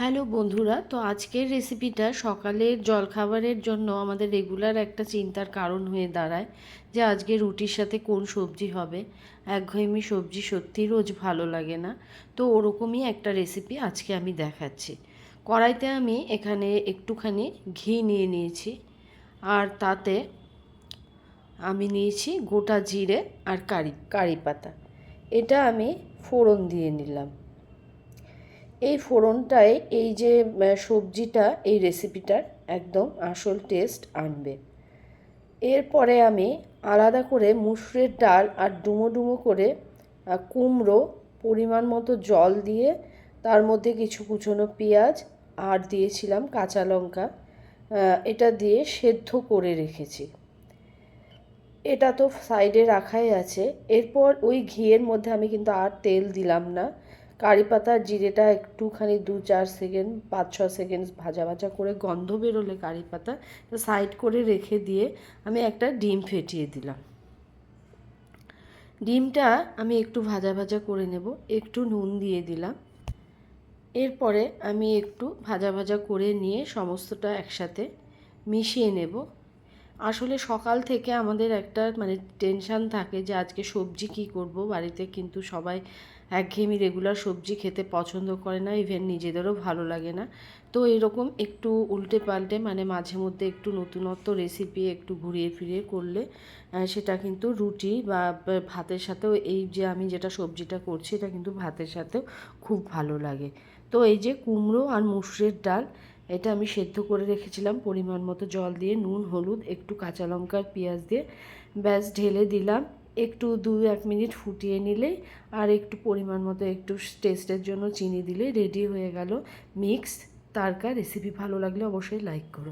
Hello বন্ধুরা, তো আজকের রেসিপিটা সকালের জলখাবারের জন্য আমাদের রেগুলার একটা চিন্তার কারণ হয়ে দাঁড়ায় যে আজকে রুটির সাথে কোন সবজি হবে। একঘেয়েমি সবজি সত্যি রোজ ভালো লাগে না, তো ওরকমই একটা রেসিপি আজকে আমি দেখাচ্ছি। কড়াইতে আমি এখানে একটুখানি ঘি নিয়ে নিয়েছি, আর তাতে আমি নিয়েছি গোটা জিরে আর কারি পাতা। এটা আমি ফোড়ন দিয়ে নিলাম। এই ফোড়নটাই এই যে সবজিটা, এই রেসিপিটার একদম আসল টেস্ট আনবে। এরপরে আমি আলাদা করে মুসুরের ডাল আর ডুমো ডুমো করে কুমড়ো, পরিমাণ মতো জল দিয়ে তার মধ্যে কিছু কুচনো পেঁয়াজ আর দিয়েছিলাম কাঁচা লঙ্কা, এটা দিয়ে সেদ্ধ করে রেখেছি। এটা তো সাইডে রাখাই আছে। এরপর ওই ঘিয়ের মধ্যে আমি কিন্তু আর তেল দিলাম না। কারি পাতা জিরেটা একটুখানি 2-4 সেকেন্ড, 5-6 সেকেন্ড ভাজা ভাজা করে গন্ধ বেরোলে কারি পাতা সাইড করে রেখে দিয়ে আমি একটা ডিম ফেটিয়ে দিলাম। ডিমটা আমি একটু ভাজা ভাজা করে নেব, একটু নুন দিয়ে দিলাম। এরপরে আমি একটু ভাজা ভাজা করে নিয়ে সমস্তটা একসাথে মিশিয়ে নেব। আসলে সকাল থেকে আমাদের একটা টেনশান থাকে যে আজকে সবজি কী করব। বাড়িতে কিন্তু সবাই একঘেয়েমি রেগুলার সবজি খেতে পছন্দ করে না, ইভেন নিজেদেরও ভালো লাগে না। তো এরকম একটু উল্টে পাল্টে মাঝে মধ্যে একটু নতুনত্ব রেসিপি একটু ঘুরিয়ে ফিরিয়ে করলে সেটা কিন্তু রুটি বা ভাতের সাথেও, এই যে আমি যেটা সবজিটা করছি এটা কিন্তু ভাতের সাথেও খুব ভালো লাগে। তো এই যে কুমড়ো আর মুসুরের ডাল, এটা আমি সেদ্ধ করে রেখেছিলাম পরিমাণ মতো জল দিয়ে, নুন হলুদ একটু কাঁচা লঙ্কার পেঁয়াজ দিয়ে ব্যাস ঢেলে দিলাম। একটু 2-1 মিনিট ফুটিয়ে নিলেই, আর একটু পরিমাণ মতো একটু টেস্টের জন্য চিনি দিলে রেডি হয়ে গেল মিক্সড তারকা রেসিপি। ভালো লাগলে অবশ্যই লাইক করো।